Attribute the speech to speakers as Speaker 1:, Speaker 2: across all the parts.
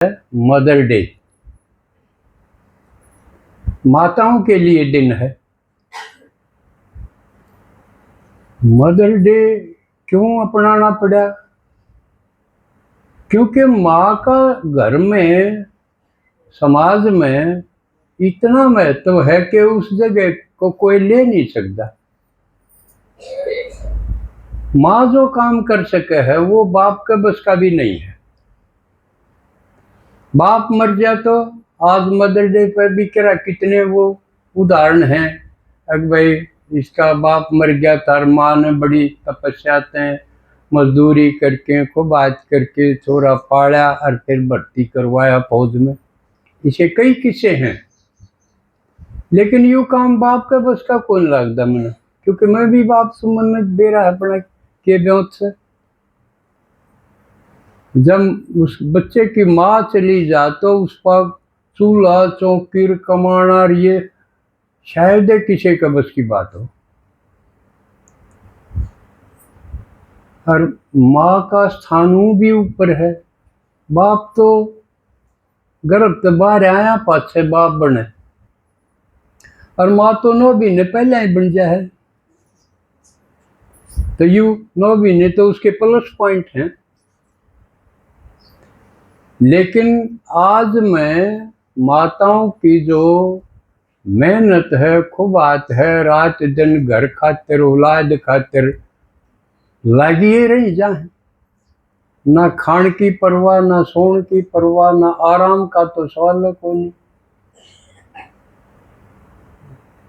Speaker 1: Mother day, माताओं के लिए दिन है। मदर डे क्यों अपनाना पड़ा? क्योंकि माँ का घर में, समाज में इतना महत्व है कि उस जगह को कोई ले नहीं सकता। माँ जो काम कर सके है वो बाप के बस का भी नहीं है। बाप मर गया तो आज मदर डे पर भी क्या कितने वो उदाहरण हैं। अगर भाई इसका बाप मर गया था, माँ ने बड़ी तपस्या से मजदूरी करके खूब आज करके छोरा पाला और फिर भर्ती करवाया फौज में। इसे कई किस्से हैं, लेकिन यू काम बाप का बस का कौन लगता मैंने, क्योंकि मैं भी बाप सुमन में बेरा अपना के ब्योत से। जब उस बच्चे की माँ चली जा तो उस पर चूल्हा चौकी कमाना, ये शायद किसी का बस की बात हो। और माँ का स्थान भी ऊपर है। बाप तो गर्भ से बाहर आया पाछे बाप बने, और माँ तो 9 महीने पहले ही बन जाए है। तो यू 9 महीने तो उसके प्लस पॉइंट हैं। लेकिन आज मैं माताओं की जो मेहनत है, खूब बात है, रात दिन घर खातिर औलाद खातिर लगी रही जाए। ना खान की परवाह, ना सोने की परवाह, ना आराम का तो सवाल को नहीं।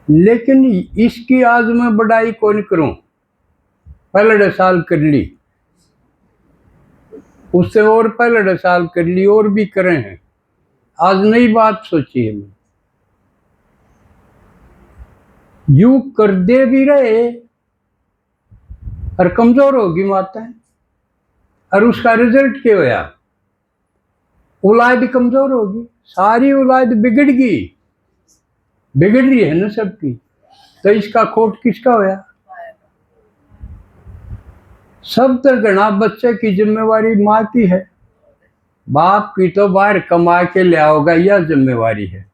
Speaker 1: लेकिन इसकी आज मैं बढ़ाई कौन करूं। पहले साल कर ली, उससे और पहले साल कर ली, और भी करे हैं। आज नई बात सोची है मैं। यू कर दे भी रहे और कमजोर होगी माता है, और उसका रिजल्ट क्या होया? औलाद कमजोर होगी, सारी औलाद बिगड़ गई, बिगड़ रही है ना सबकी। तो इसका खोट किसका होया? सब तक गणा बच्चे की जिम्मेवारी माँ की है। बाप की तो बाहर कमा के ले आओगा, यह जिम्मेवारी है।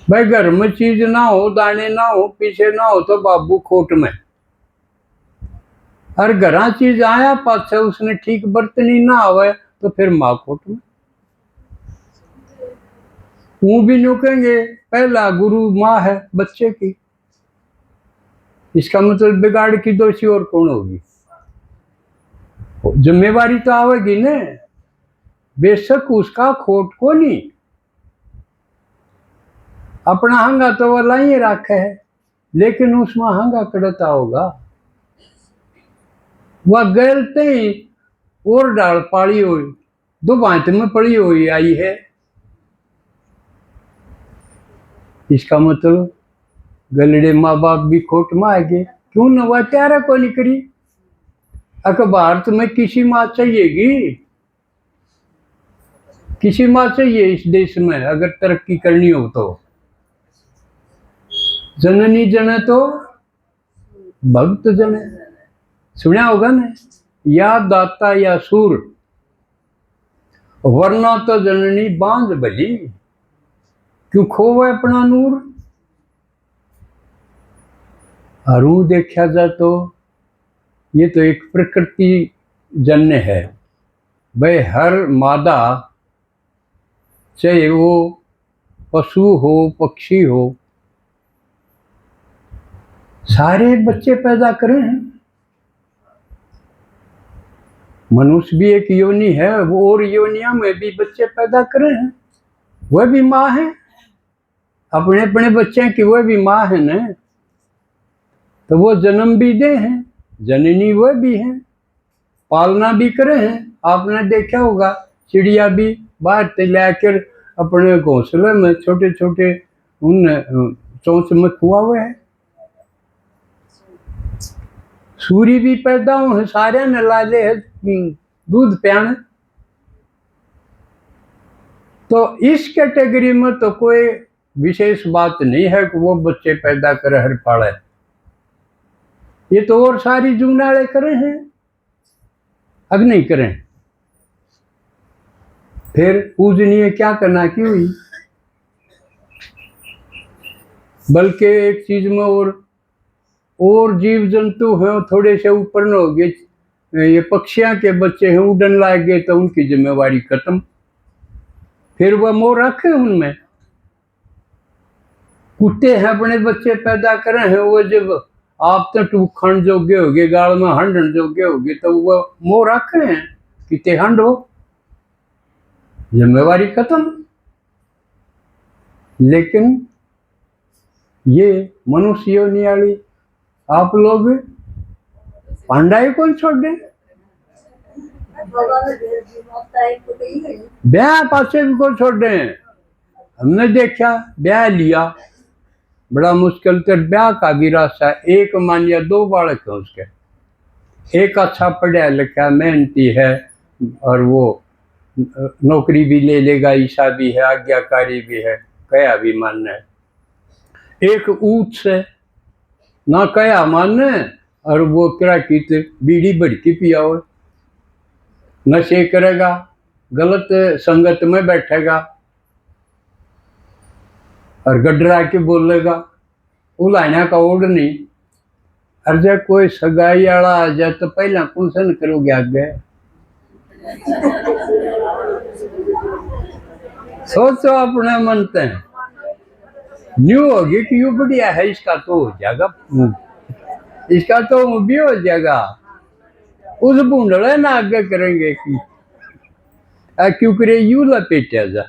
Speaker 1: भाई घर में चीज ना हो, दाने ना हो, पीछे ना हो तो बाबू खोट में। और घरा चीज आया पाछे उसने ठीक बर्तनी ना आवे तो फिर माँ खोट में। वो भी नुकेंगे पहला गुरु माँ है बच्चे की। इसका मतलब बिगाड़ की दोषी और कौन होगी? जिम्मेवारी तो आवेगी ने, बेशक उसका खोट को नहीं। अपना हंगा तो वो लाई रखे है, लेकिन उसमें हंगा कड़ता होगा। वह गलते ही और डाल पाड़ी हुई, दो बांत में पड़ी हुई आई है। इसका मतलब गलड़े माँ बाप भी खोट में आएंगे। क्यों न वह त्यारा को नहीं करी? अगर भारत में किसी माँ चाहिएगी, किसी माँ चाहिए इस देश में अगर तरक्की करनी हो तो। जननी जने तो भक्त जने, सुना होगा ना, या दाता या सूर, वरना तो जननी बांझ भली, क्यों खोवे अपना नूर। हरू देखा जाए तो ये तो एक प्रकृति जन्य है। भाई हर मादा, चाहे वो पशु हो पक्षी हो, सारे बच्चे पैदा करे हैं। मनुष्य भी एक योनि है, वो और योनिया में भी बच्चे पैदा करे हैं। वह भी माँ है, अपने अपने बच्चे की वह भी माँ है न। तो वो जन्म भी दे हैं, जननी वह भी हैं, पालना भी करे हैं। आपने देखा होगा चिड़िया भी बाहर से लाकर अपने घोंसले में छोटे छोटे उन चोंच में खुआ हुए है। सूरी भी पैदा हुए, सारे ने लाले है दूध प्यान। तो इस कैटेगरी में तो कोई विशेष बात नहीं है कि वो बच्चे पैदा करे हर पाड़े। ये तो और सारी जूनाले करे हैं, अब नहीं करें। फिर पूजनीय क्या करना की हुई, बल्कि एक चीज में और जीव जंतु हैं थोड़े से ऊपर न हो गए, ये पक्षियां के बच्चे हैं उड़न लाग गए तो उनकी जिम्मेवारी खत्म, फिर वह मोह रखे उनमें। कुत्ते हैं अपने बच्चे पैदा करे हैं, वो जब आप तो टूखण जोगे हो गए, गाल में हंडन जोगे हो गए, तो वह मोह रखे हैं कि ते हंड हो, जिम्मेवारी खत्म। लेकिन ये मनुष्य योनि वाली आप लोग पांडाई कौन छोड़ दे, ब्याह पासे भी कौन छोड़ दे। हमने देखा ब्याह लिया, बड़ा मुश्किल से ब्याह का भी रास्ता, एक मान लिया 2 बालक है उसके, एक अच्छा पढ़ा लिखा मेहनती है और वो नौकरी भी ले लेगा, ईशा भी है, आज्ञाकारी भी है, कया भी मानना है। एक ऊंट से ना कया मानने और वो क्या की बीड़ी भड़की पिया हो, नशे करेगा, गलत संगत में बैठेगा और गडरा के बोलेगा, उलाना का ओढ़ नहीं। और जब कोई सगाई वाला आ जाए तो पहला कुंसन करोगे आगे, सोचो अपने मन से न्यू होगी कि यू बढ़िया है, इसका तो हो जाएगा, इसका तो भी हो जाएगा, उस बूंदड़े ना आगे करेंगे कि क्यों करे यू लपेटा जा,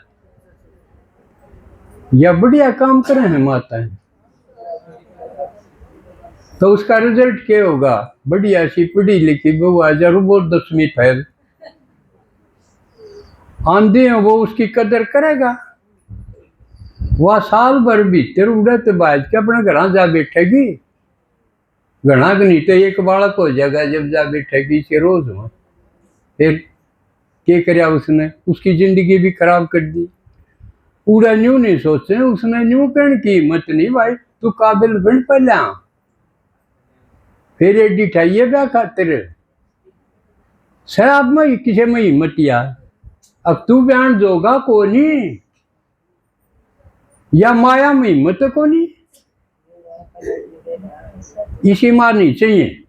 Speaker 1: या बढ़िया काम करे हैं माता है, तो उसका रिजल्ट क्या होगा, बढ़िया सी पढ़ी लिखी बहू आ जा, वो 10वीं फेल आंधी है, वो उसकी कदर करेगा, वह साल भर भीतर उड़त बाज के अपने घर जा बैठेगी, घना नहीं तो एक बालक हो जाएगा जब जा बैठेगी से रोज हो, फिर क्या कराया उसने, उसकी जिंदगी भी खराब कर दी। उड़ा न्यू नहीं सोचे, उसने न्यू कहने की हिम्मत नहीं भाई, तू काबिल बन पहला, फिर एडी ठाइए ब्याह खातिर शराब में किसी में हिम्मत यार, अब तू बयान जोगा को नहीं, या माया में हिम्मत को नहीं, इसी मारनी चाहिए।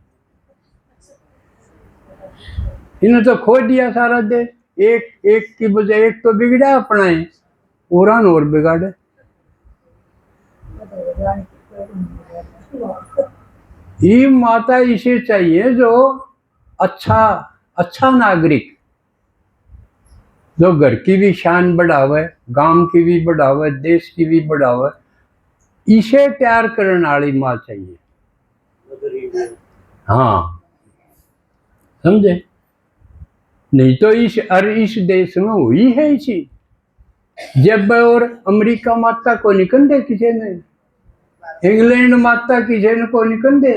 Speaker 1: इन्हें तो खो दिया सारा देश, एक की बजाय एक तो बिगड़ा अपना है, और बिगाड़े। ये माता इसे चाहिए जो अच्छा नागरिक, जो घर की भी शान बढ़ावे, गांव की भी बढ़ावे, देश की भी बढ़ावे, इसे प्यार करने वाली माँ चाहिए। हाँ समझे, नहीं तो इस देश में हुई है इसी, जब और अमेरिका माता को निकल दे किसी ने, इंग्लैंड माता किसी ने को निकल दे,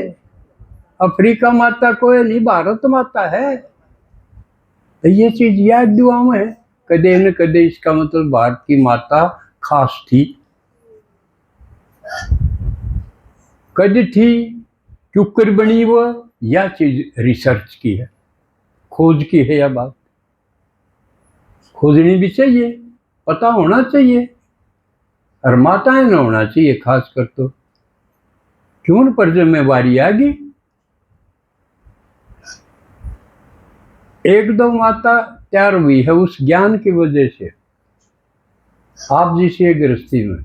Speaker 1: अफ्रीका माता को नहीं, भारत माता है। तो ये चीज याद दुआ में है, कदे न कदे इसका मतलब भारत की माता खास थी, कद थी, क्यों कर बनी वो, यह चीज रिसर्च की है, खोज की है, यह बात खोजनी भी चाहिए, पता होना चाहिए, और माताएं न होना चाहिए खास कर, तो क्यों पर जिम्मेवारी आ गई। 1-2 माता तैयार हुई है उस ज्ञान की वजह से, आप जिसे गृहस्थी में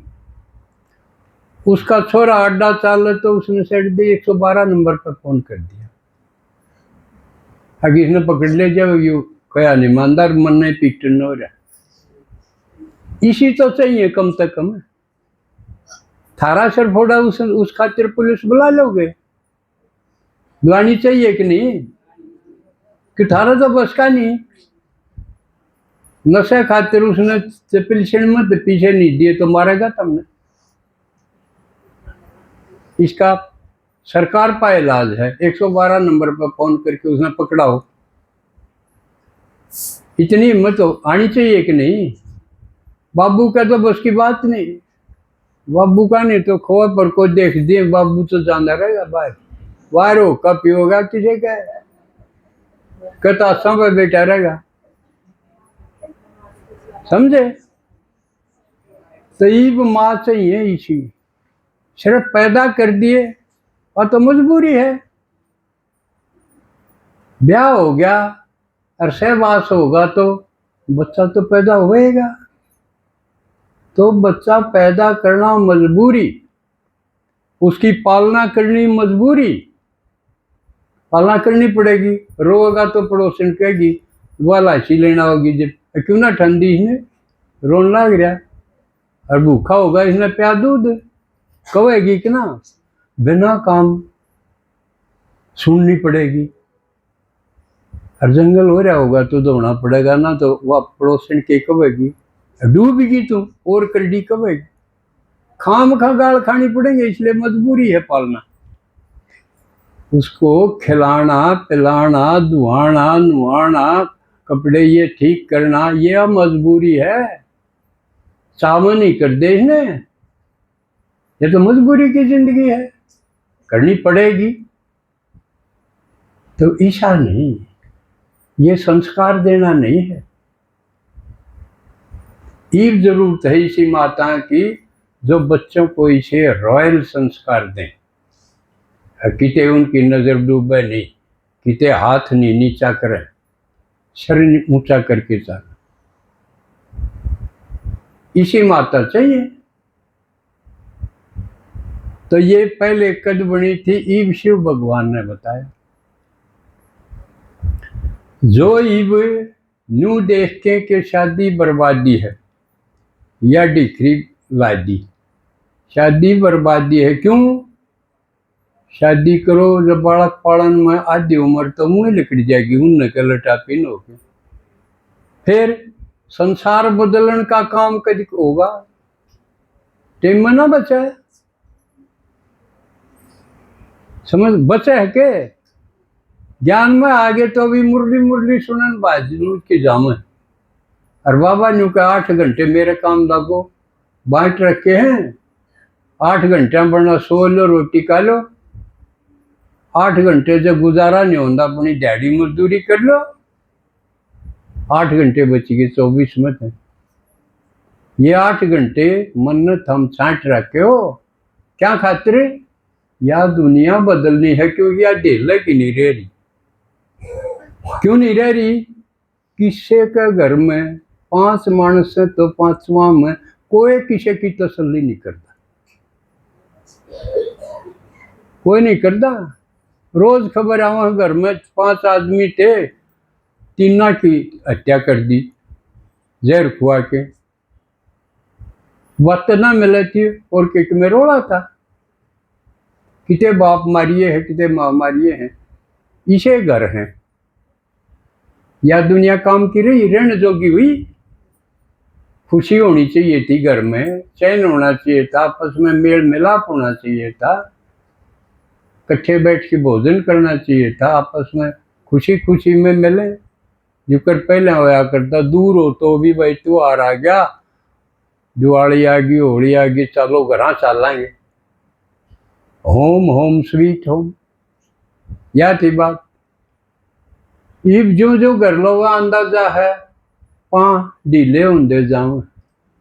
Speaker 1: उसका छोरा अड्डा चाल तो उसने सेट दी, 112 नंबर पर फोन कर दिया, अगर इसने पकड़ ले जाओ यू कया नहीं ईमानदार मन नहीं पीटन हो रहा, इसी तो चाहिए कम से कम, थारा सर फोड़ा उस खातिर पुलिस बुला लोगे, बुलानी चाहिए कि नहीं, कि थारा तो बस का नहीं, नशे खातिर उसने पिलसन में पीछे नहीं दिए तो मारेगा तुमने, इसका सरकार का इलाज है, 112 नंबर पर फोन करके उसने पकड़ाओ, इतनी हिम्मत आनी चाहिए कि नहीं। बाबू का तो बस की बात नहीं, बाबू का नहीं तो खोआ पर को देख दिए, बाबू तो जाना रहेगा बाहर हो कब पियोगा किसी का, कतासा पर बैठा रहेगा, समझे? तईब माँ चाहिए इसी, सिर्फ पैदा कर दिए और तो मजबूरी है। ब्याह हो गया और सहवास होगा तो बच्चा तो पैदा होएगा। तो बच्चा पैदा करना मजबूरी, उसकी पालना करनी मजबूरी, पालना करनी पड़ेगी। रोएगा तो पड़ोसन कहेगी वह लाशी लेना होगी, जब क्यों ना ठंडी इसने रोन लग रहा, और भूखा होगा इसने प्या दूध, कहेगी कि ना, बिना काम सुननी पड़ेगी। और जंगल हो रहा होगा तो दौड़ना पड़ेगा ना, तो वह पड़ोसन के कहेगी डूबेगी तुम और करडी कहेगी। खाम खा गाल खानी पड़ेगी, इसलिए मजबूरी है पालना। उसको खिलाना पिलाना दुहाना नुहाना कपड़े ये ठीक करना, ये मजबूरी है, चाव नहीं कर दे इसने, ये तो मजबूरी की जिंदगी है, करनी पड़ेगी। तो ईशा नहीं, ये संस्कार देना नहीं है। ईब जरूरत है इसी माता की जो बच्चों को इसे रॉयल संस्कार दें, किते उनकी नजर डूबे नहीं, किते हाथ नहीं नीचा करें, शरीर ऊंचा करके चल, इसी माता चाहिए। तो ये पहले कद बनी थी, ईब शिव भगवान ने बताया। जो ईब न्यू देख के शादी बर्बादी है या डिक्री लादी, शादी बर्बादी है। क्यों? शादी करो जब बालक पालन में आधी उम्र तो मुँह लिकड़ जाएगी, उन के लटापी न होगी। फिर संसार बदलन का काम कभी होगा, टाइम में ना बचा है, समझ बचे है के ज्ञान में आगे तो भी मुरली मुरली सुनन बाजूद के जामे। और बाबा न्यू का 8 घंटे मेरे काम लागो बांट रखे हैं, 8 घंटे बनना सो लो रोटी खा लो, 8 घंटे जब गुजारा नहीं होता अपनी दिहाड़ी मजदूरी कर लो, 8 घंटे बच गए 24 में थे। ये 8 घंटे मन्नत हम छांट रखे हो, क्या खातिर? या दुनिया बदलनी है, क्योंकि या ढेला की नहीं रह रही। क्यों नहीं रह रही? किसी के घर में 5 मानस है तो 5वां में कोई किसी की तसल्ली नहीं करता, कोई नहीं करता। रोज खबर आवा घर में 5 आदमी थे, 3 की हत्या कर दी जहर खुआ के, बात ना मिले थी और किक में रोड़ा था, किते बाप मारिए है किते माँ मारिए हैं, इसे घर हैं। या दुनिया काम की रही, ऋण जोगी हुई, खुशी होनी चाहिए थी घर में, चैन होना चाहिए था, आपस में मेल मिलाप होना चाहिए था, कट्ठे बैठ के भोजन करना चाहिए था, आपस में खुशी खुशी में मिले। जो कर पहले होया करता, दूर हो तो भी भाई त्योहार आ गया, दिवाली आ गई होली आ गई, चलो घर चलेंगे, होम होम स्वीट होम, या थी बात। इब जो घर लोग अंदाजा है पा ढीले होंगे जाऊं,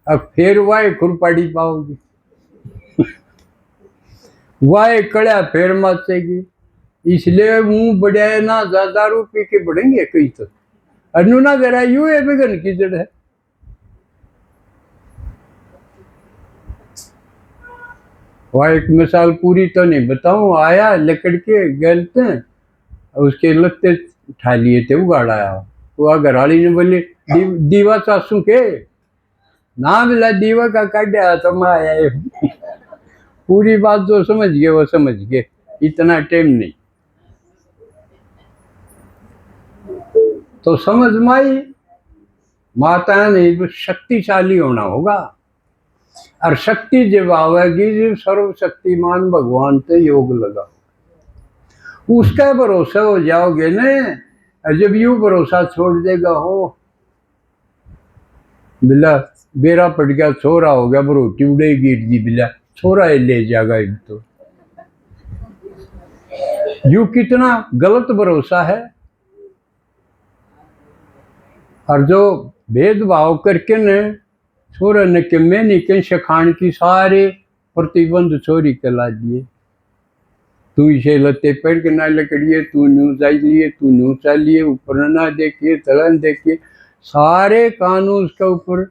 Speaker 1: अब फिर वाह खुरपाड़ी पाओगी वाह कड़ा फिर मचेगी। इसलिए मुंह बढ़िया ना ज्यादा पी के बढ़ेंगे कई तो अनु ना जरा यू है बिगन की जड़ है। वह एक मिसाल पूरी तो नहीं बताऊं, आया लकड़ के गलते हैं, उसके लगते उठा लिए थे उगाड़ा, वह घरवाली ने बोली दीवा चासू के ना मिला, दीवा का काटा तो मैं आया पूरी बात जो समझ गए वो समझ गए, इतना टाइम नहीं। तो समझ में आई, माता ने शक्तिशाली होना होगा, और शक्ति जब आवेगी जब सर्वशक्तिमान भगवान से योग लगा, उसका भरोसा हो जाओगे न। जब यू भरोसा छोड़ देगा हो बिला बेरा पड़ गया, छोरा हो गया, रोटी उड़ेगी दी बिला छोरा ले जाएगा, तो यू कितना गलत भरोसा है। और जो भेदभाव करके न छोरा ने के मैं नहीं कहीं सखान की सारे प्रतिबंध छोरी के ला दिए। तू इसे लते पैर के ना लकड़िए, तू न्यू जाई लिए, तू न्यू चालिए, ऊपर ना देखिए, तलन देखिए, सारे कानून उसके ऊपर।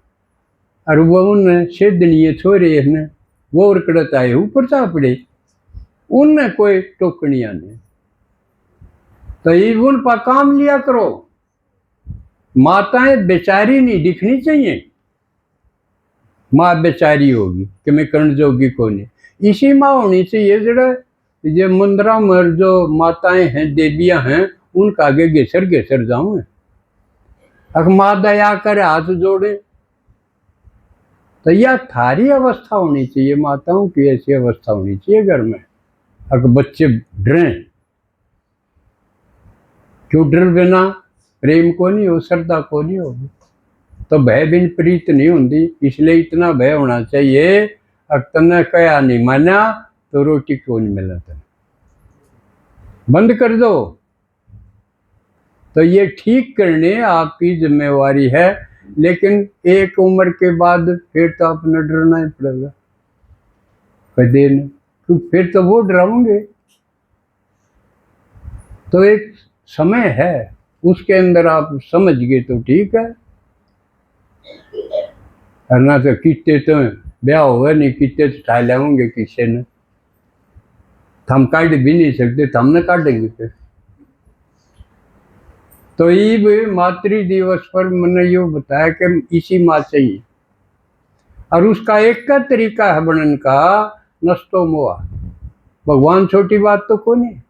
Speaker 1: और वो उन सेदनीय छोरे ने वो रकड़त आए ऊपर चापड़े, उनने कोई टोकनिया नहीं। तो ये उन पर काम लिया करो। माताएं बेचारी नहीं दिखनी चाहिए। माँ बेचारी होगी कि मैं कर्ण जोगी को नहीं, इसी माँ होनी चाहिए जरा ये मुंद्रा मर जो माताएं हैं, देवियां हैं, उनका आगे घेसर घेसर जाऊं। अगर माँ दया करे हाथ जोड़े, तो यह थारी अवस्था होनी चाहिए। माताओं की ऐसी अवस्था होनी चाहिए घर में। अगर बच्चे डरे, क्यों डर बिना प्रेम को नहीं हो, श्रद्धा को नहीं होगी, तो भय बिन प्रीत नहीं होती। इसलिए इतना भय होना चाहिए। अगर तने कया नहीं माना तो रोटी क्यों नहीं मिला, तने बंद कर दो। तो ये ठीक करने आपकी जिम्मेवारी है, लेकिन एक उम्र के बाद फिर तो अपने डरना ही पड़ेगा कदे न, क्योंकि फिर तो वो डराओगे। तो एक समय है, उसके अंदर आप समझ गए तो ठीक है, ना तो कितने तो ब्याह होगा नहीं, कितने तो ठा लाओगे किसी ने, हम काट भी नहीं सकते, तो हमने काटेंगे फिर। तो ये मातृ दिवस पर मैंने ये बताया कि इसी माँ चाहिए। और उसका एक का तरीका है बनन का, नष्टो मोआ। भगवान छोटी बात तो को नहीं,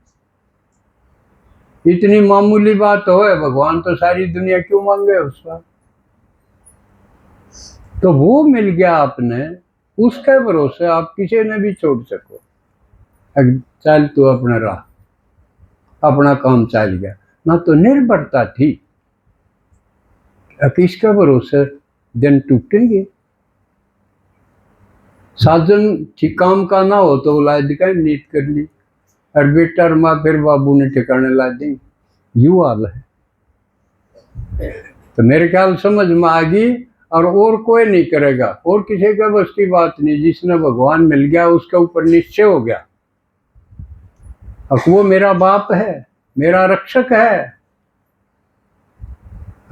Speaker 1: इतनी मामूली बात हो है, भगवान तो सारी दुनिया क्यों मांगे उसका। तो वो मिल गया आपने, उसके भरोसे आप किसी ने भी छोड़ सको। चल तू अपना राह, अपना काम चल गया ना, तो निर्भरता थी। किसके भरोसे दिन टूटेंगे। साधन ठीक काम का ना हो तो औलाद का नीत कर ली, और बेटा और माँ फिर बाबू ने ठिकाने ला दी। यू हाल है। तो मेरे ख्याल समझ में आ गई। और कोई नहीं करेगा, और किसी का बस की बात नहीं। जिसने भगवान मिल गया उसके ऊपर निश्चय हो गया, अब वो मेरा बाप है, मेरा रक्षक है।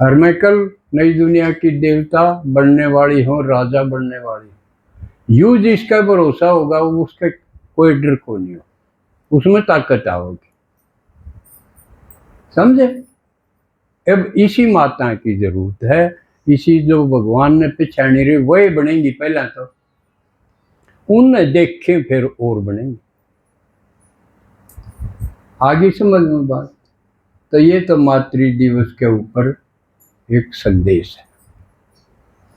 Speaker 1: और मैं कल नई दुनिया की देवता बनने वाली हूँ, राजा बनने वाली हूँ। यू जिसका भरोसा होगा उसके कोई डर को नहीं हो, उसमें ताकत आओगी। समझे। अब इसी माता की जरूरत है, इसी जो भगवान ने पिछाड़ी रही वही बनेंगी। पहला तो उन्हें देखें फिर और बनेंगे। आगे समझ में बात। तो ये तो मातृ दिवस के ऊपर एक संदेश है।